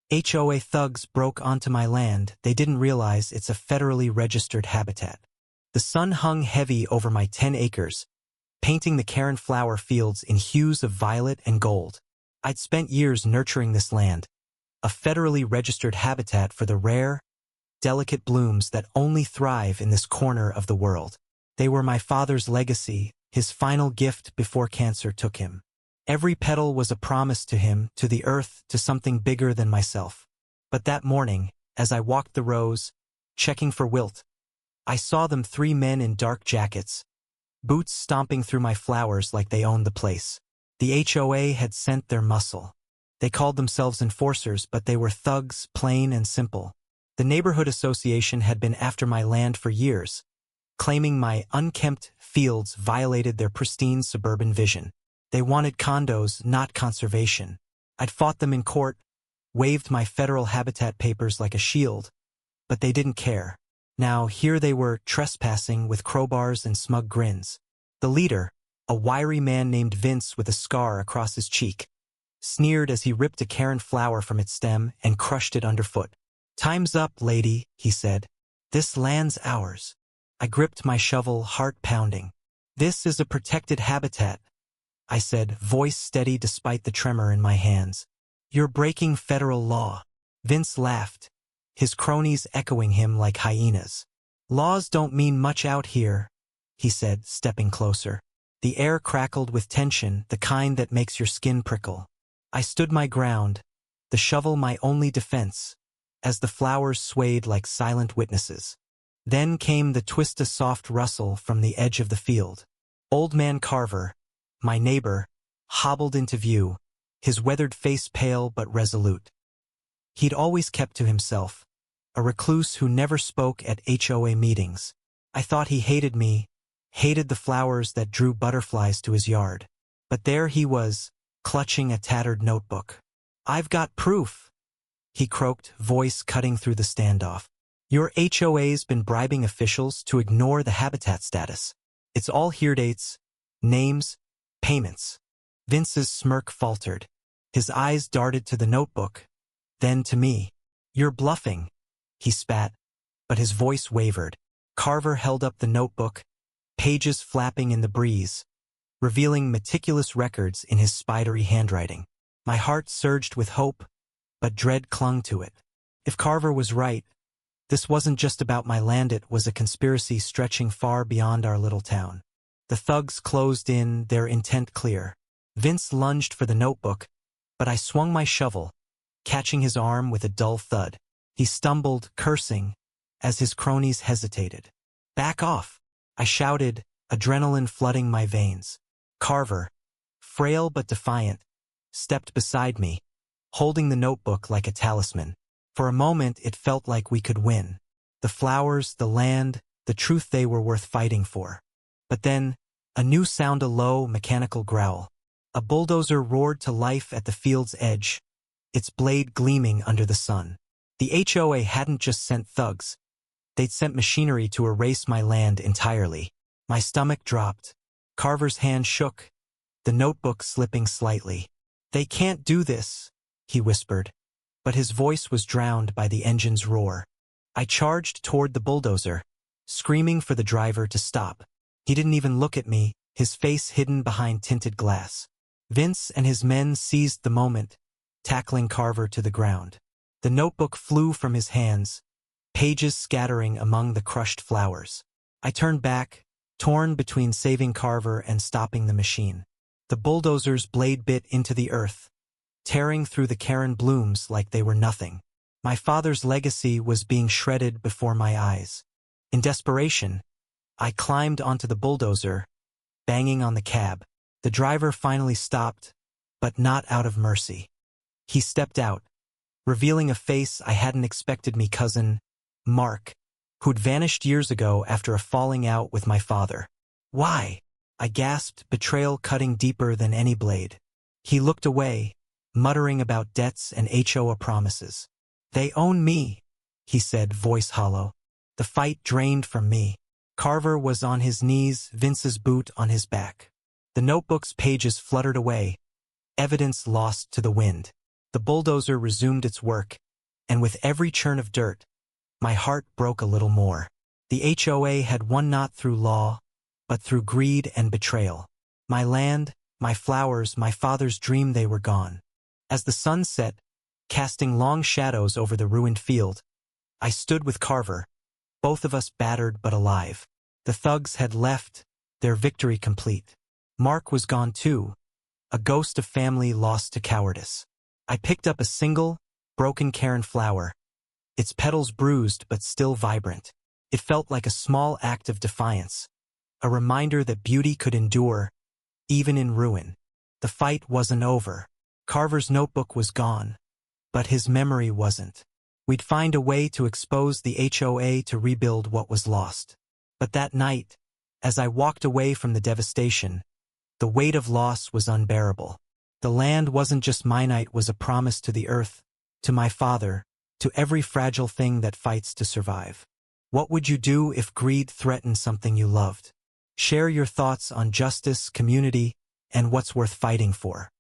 HOA thugs broke onto my land. They didn't realize it's a federally registered habitat. The sun hung heavy over my 10 acres, painting the Karen flower fields in hues of violet and gold. I'd spent years nurturing this land, a federally registered habitat for the rare, delicate blooms that only thrive in this corner of the world. They were my father's legacy, his final gift before cancer took him. Every petal was a promise to him, to the earth, to something bigger than myself. But that morning, as I walked the rows, checking for wilt, I saw them, 3 men in dark jackets, boots stomping through my flowers like they owned the place. The HOA had sent their muscle. They called themselves enforcers, but they were thugs, plain and simple. The neighborhood association had been after my land for years, claiming my unkempt fields violated their pristine suburban vision. They wanted condos, not conservation. I'd fought them in court, waved my federal habitat papers like a shield, but they didn't care. Now here they were, trespassing with crowbars and smug grins. The leader, a wiry man named Vince with a scar across his cheek, sneered as he ripped a Karen flower from its stem and crushed it underfoot. "Time's up, lady," he said. "This land's ours." I gripped my shovel, heart pounding. "This is a protected habitat," I said, voice steady despite the tremor in my hands. "You're breaking federal law." Vince laughed, his cronies echoing him like hyenas. "Laws don't mean much out here," he said, stepping closer. The air crackled with tension, the kind that makes your skin prickle. I stood my ground, the shovel my only defense, as the flowers swayed like silent witnesses. Then came the twist, a soft rustle from the edge of the field. Old Man Carver, my neighbor, hobbled into view, his weathered face pale but resolute. He'd always kept to himself, a recluse who never spoke at HOA meetings. I thought he hated me, hated the flowers that drew butterflies to his yard. But there he was, clutching a tattered notebook. "I've got proof," he croaked, voice cutting through the standoff. "Your HOA's been bribing officials to ignore the habitat status. It's all here, dates, names, payments." Vince's smirk faltered. His eyes darted to the notebook, then to me. "You're bluffing," he spat, but his voice wavered. Carver held up the notebook, pages flapping in the breeze, revealing meticulous records in his spidery handwriting. My heart surged with hope, but dread clung to it. If Carver was right, this wasn't just about my land, it was a conspiracy stretching far beyond our little town. The thugs closed in, their intent clear. Vince lunged for the notebook, but I swung my shovel, catching his arm with a dull thud. He stumbled, cursing, as his cronies hesitated. "Back off," I shouted, adrenaline flooding my veins. Carver, frail but defiant, stepped beside me, holding the notebook like a talisman. For a moment it felt like we could win. The flowers, the land, the truth, they were worth fighting for. But then, a new sound, a low, mechanical growl. A bulldozer roared to life at the field's edge, its blade gleaming under the sun. The HOA hadn't just sent thugs. They'd sent machinery to erase my land entirely. My stomach dropped. Carver's hand shook, the notebook slipping slightly. "They can't do this," he whispered, but his voice was drowned by the engine's roar. I charged toward the bulldozer, screaming for the driver to stop. He didn't even look at me, his face hidden behind tinted glass. Vince and his men seized the moment, tackling Carver to the ground. The notebook flew from his hands, pages scattering among the crushed flowers. I turned back, torn between saving Carver and stopping the machine. The bulldozer's blade bit into the earth, tearing through the Karen blooms like they were nothing. My father's legacy was being shredded before my eyes. In desperation, I climbed onto the bulldozer, banging on the cab. The driver finally stopped, but not out of mercy. He stepped out, revealing a face I hadn't expected, me cousin, Mark, who'd vanished years ago after a falling out with my father. "Why?" I gasped, betrayal cutting deeper than any blade. He looked away, muttering about debts and HOA promises. "They own me," he said, voice hollow. The fight drained from me. Carver was on his knees, Vince's boot on his back. The notebook's pages fluttered away, evidence lost to the wind. The bulldozer resumed its work, and with every churn of dirt, my heart broke a little more. The HOA had won not through law, but through greed and betrayal. My land, my flowers, my father's dream, they were gone. As the sun set, casting long shadows over the ruined field, I stood with Carver, both of us battered but alive. The thugs had left, their victory complete. Mark was gone too, a ghost of family lost to cowardice. I picked up a single, broken Karen flower, its petals bruised but still vibrant. It felt like a small act of defiance, a reminder that beauty could endure, even in ruin. The fight wasn't over. Carver's notebook was gone, but his memory wasn't. We'd find a way to expose the HOA to rebuild what was lost. But that night, as I walked away from the devastation, the weight of loss was unbearable. The land wasn't just mine, it was a promise to the earth, to my father, to every fragile thing that fights to survive. What would you do if greed threatened something you loved? Share your thoughts on justice, community, and what's worth fighting for.